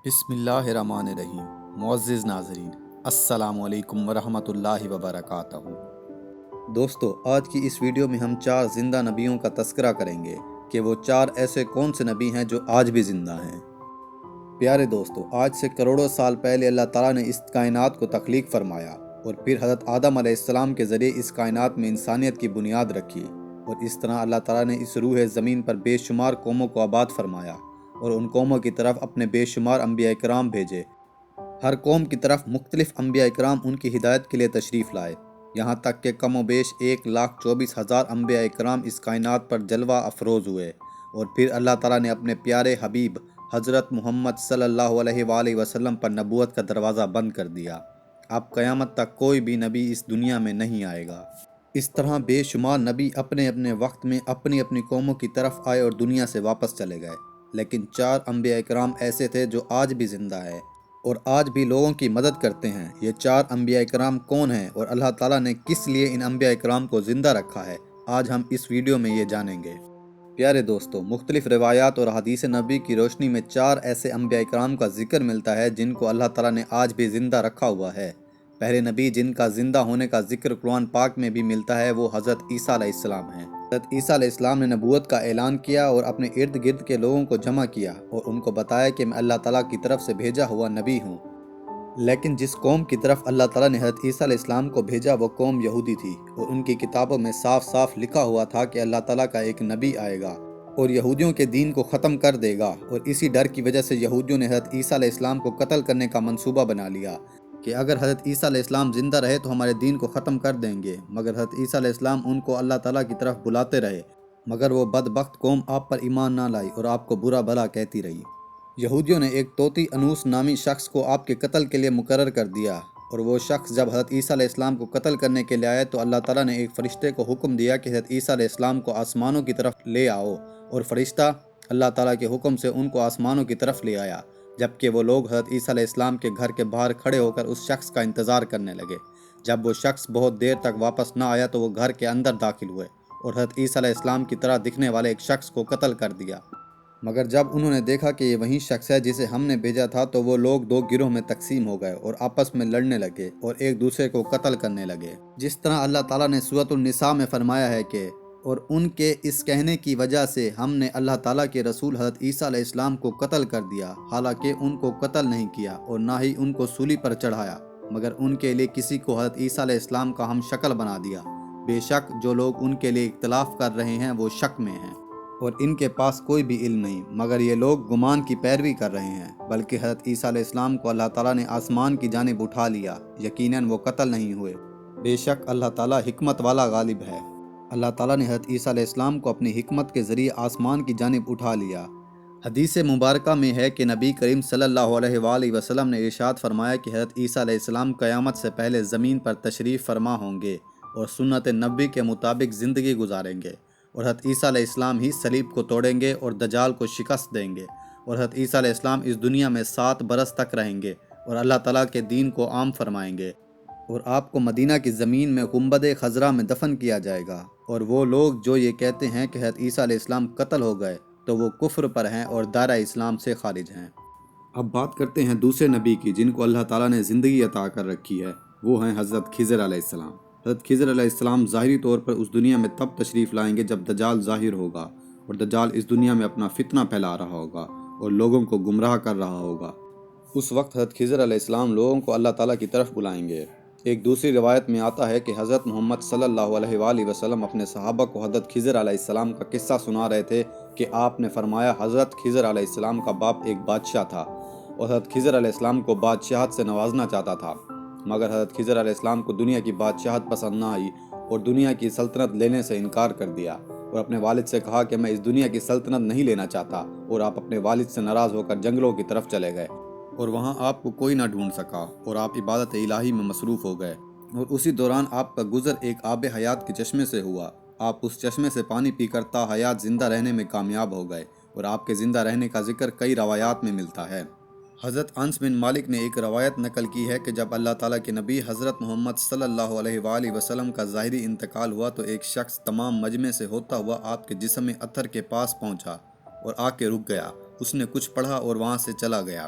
بسم اللہ الرحمن الرحیم۔ معزز ناظرین، السلام علیکم ورحمۃ اللہ وبرکاتہ۔ دوستو، آج کی اس ویڈیو میں ہم 4 زندہ نبیوں کا تذکرہ کریں گے کہ وہ 4 ایسے کون سے نبی ہیں جو آج بھی زندہ ہیں۔ پیارے دوستو، آج سے کروڑوں سال پہلے اللہ تعالیٰ نے اس کائنات کو تخلیق فرمایا اور پھر حضرت آدم علیہ السلام کے ذریعے اس کائنات میں انسانیت کی بنیاد رکھی، اور اس طرح اللہ تعالیٰ نے اس روح زمین پر بے شمار قوموں کو آباد فرمایا اور ان قوموں کی طرف اپنے بے شمار انبیاء کرام بھیجے۔ ہر قوم کی طرف مختلف انبیاء کرام ان کی ہدایت کے لیے تشریف لائے، یہاں تک کہ کم و بیش 1,24,000 انبیاء کرام اس کائنات پر جلوہ افروز ہوئے، اور پھر اللہ تعالیٰ نے اپنے پیارے حبیب حضرت محمد صلی اللہ علیہ وآلہ وسلم پر نبوت کا دروازہ بند کر دیا۔ اب قیامت تک کوئی بھی نبی اس دنیا میں نہیں آئے گا۔ اس طرح بے شمار نبی اپنے اپنے وقت میں اپنی اپنی قوموں کی طرف آئے اور دنیا سے واپس چلے گئے، لیکن 4 انبیاء کرام ایسے تھے جو آج بھی زندہ ہیں اور آج بھی لوگوں کی مدد کرتے ہیں۔ یہ 4 انبیاء کرام کون ہیں اور اللہ تعالیٰ نے کس لیے ان انبیاء کرام کو زندہ رکھا ہے، آج ہم اس ویڈیو میں یہ جانیں گے۔ پیارے دوستو، مختلف روایات اور حدیث نبی کی روشنی میں 4 ایسے انبیاء کرام کا ذکر ملتا ہے جن کو اللہ تعالیٰ نے آج بھی زندہ رکھا ہوا ہے۔ پہلے نبی جن کا زندہ ہونے کا ذکر قرآن پاک میں بھی ملتا ہے وہ حضرت عیسیٰ علیہ السلام ہیں۔ حضرت عیسیٰ علیہ السلام نے نبوت کا اعلان کیا اور اپنے ارد گرد کے لوگوں کو جمع کیا اور ان کو بتایا کہ میں اللہ تعالیٰ کی طرف سے بھیجا ہوا نبی ہوں۔ لیکن جس قوم کی طرف اللہ تعالیٰ نے حضرت عیسیٰ علیہ السلام کو بھیجا وہ قوم یہودی تھی، اور ان کی کتابوں میں صاف صاف لکھا ہوا تھا کہ اللہ تعالیٰ کا ایک نبی آئے گا اور یہودیوں کے دین کو ختم کر دے گا، اور اسی ڈر کی وجہ سے یہودیوں نے حضرت عیسیٰ علیہ السلام کو قتل کرنے کا منصوبہ بنا لیا کہ اگر حضرت عیسیٰ علیہ السلام زندہ رہے تو ہمارے دین کو ختم کر دیں گے۔ مگر حضرت عیسیٰ علیہ السلام ان کو اللہ تعالیٰ کی طرف بلاتے رہے، مگر وہ بدبخت قوم آپ پر ایمان نہ لائی اور آپ کو برا بھلا کہتی رہی۔ یہودیوں نے ایک طوطی انوس نامی شخص کو آپ کے قتل کے لیے مقرر کر دیا، اور وہ شخص جب حضرت عیسیٰ علیہ السلام کو قتل کرنے کے لیے آئے تو اللہ تعالیٰ نے ایک فرشتے کو حکم دیا کہ حضرت عیسیٰ علیہ السلام کو آسمانوں کی طرف لے آؤ، اور فرشتہ اللہ تعالیٰ کے حکم سے ان کو آسمانوں کی طرف لے آیا، جبکہ وہ لوگ حضرت عیسیٰ علیہ السلام کے گھر کے باہر کھڑے ہو کر اس شخص کا انتظار کرنے لگے۔ جب وہ شخص بہت دیر تک واپس نہ آیا تو وہ گھر کے اندر داخل ہوئے اور حضرت عیسیٰ علیہ السلام کی طرح دکھنے والے ایک شخص کو قتل کر دیا۔ مگر جب انہوں نے دیکھا کہ یہ وہی شخص ہے جسے ہم نے بھیجا تھا تو وہ لوگ 2 گروہ میں تقسیم ہو گئے اور آپس میں لڑنے لگے اور ایک دوسرے کو قتل کرنے لگے، جس طرح اللہ تعالیٰ نے سورۃ النساء میں فرمایا ہے کہ اور ان کے اس کہنے کی وجہ سے ہم نے اللہ تعالیٰ کے رسول حضرت عیسیٰ علیہ السلام کو قتل کر دیا، حالانکہ ان کو قتل نہیں کیا اور نہ ہی ان کو سولی پر چڑھایا، مگر ان کے لیے کسی کو حضرت عیسیٰ علیہ السلام کا ہم شکل بنا دیا۔ بے شک جو لوگ ان کے لیے اختلاف کر رہے ہیں وہ شک میں ہیں اور ان کے پاس کوئی بھی علم نہیں، مگر یہ لوگ گمان کی پیروی کر رہے ہیں، بلکہ حضرت عیسیٰ علیہ السلام کو اللہ تعالیٰ نے آسمان کی جانب اٹھا لیا، یقیناً وہ قتل نہیں ہوئے۔ بے شک اللہ تعالیٰ حکمت والا غالب ہے۔ اللہ تعالیٰ نے حضرت عیسیٰ علیہ السلام کو اپنی حکمت کے ذریعے آسمان کی جانب اٹھا لیا۔ حدیث مبارکہ میں ہے کہ نبی کریم صلی اللہ علیہ وآلہ وسلم نے ارشاد فرمایا کہ حضرت عیسیٰ علیہ السلام قیامت سے پہلے زمین پر تشریف فرما ہوں گے اور سنت نبی کے مطابق زندگی گزاریں گے، اور حضرت عیسیٰ علیہ السلام ہی صلیب کو توڑیں گے اور دجال کو شکست دیں گے، اور حضرت عیسیٰ علیہ السلام اس دنیا میں 7 برس تک رہیں گے اور اللہ تعالیٰ کے دین کو عام فرمائیں گے، اور آپ کو مدینہ کی زمین میں گنبد خضرا میں دفن کیا جائے گا۔ اور وہ لوگ جو یہ کہتے ہیں کہ حضرت عیسیٰ علیہ السلام قتل ہو گئے تو وہ کفر پر ہیں اور دائرہ اسلام سے خارج ہیں۔ اب بات کرتے ہیں دوسرے نبی کی جن کو اللہ تعالیٰ نے زندگی عطا کر رکھی ہے، وہ ہیں حضرت خضر علیہ السلام۔ حضرت خضر علیہ السلام ظاہری طور پر اس دنیا میں تب تشریف لائیں گے جب دجال ظاہر ہوگا، اور دجال اس دنیا میں اپنا فتنہ پھیلا رہا ہوگا اور لوگوں کو گمراہ کر رہا ہوگا۔ اس وقت حضرت خضر علیہ السلام لوگوں کو اللہ تعالیٰ کی طرف بلائیں گے۔ ایک دوسری روایت میں آتا ہے کہ حضرت محمد صلی اللہ علیہ وآلہ وسلم اپنے صحابہ کو حضرت خضر علیہ السلام کا قصہ سنا رہے تھے کہ آپ نے فرمایا حضرت خضر علیہ السلام کا باپ ایک بادشاہ تھا اور حضرت خضر علیہ السلام کو بادشاہت سے نوازنا چاہتا تھا، مگر حضرت خضر علیہ السلام کو دنیا کی بادشاہت پسند نہ آئی اور دنیا کی سلطنت لینے سے انکار کر دیا، اور اپنے والد سے کہا کہ میں اس دنیا کی سلطنت نہیں لینا چاہتا، اور آپ اپنے والد سے ناراض ہو کر جنگلوں کی طرف چلے گئے اور وہاں آپ کو کوئی نہ ڈھونڈ سکا اور آپ عبادت الہی میں مصروف ہو گئے، اور اسی دوران آپ کا گزر ایک آب حیات کے چشمے سے ہوا۔ آپ اس چشمے سے پانی پی کر تا حیات زندہ رہنے میں کامیاب ہو گئے، اور آپ کے زندہ رہنے کا ذکر کئی روایات میں ملتا ہے۔ حضرت انس بن مالک نے ایک روایت نقل کی ہے کہ جب اللہ تعالیٰ کے نبی حضرت محمد صلی اللہ علیہ وآلہ وسلم کا ظاہری انتقال ہوا تو ایک شخص تمام مجمع سے ہوتا ہوا آپ کے جسم عطر کے پاس پہنچا اور آ کے رک گیا۔ اس نے کچھ پڑھا اور وہاں سے چلا گیا۔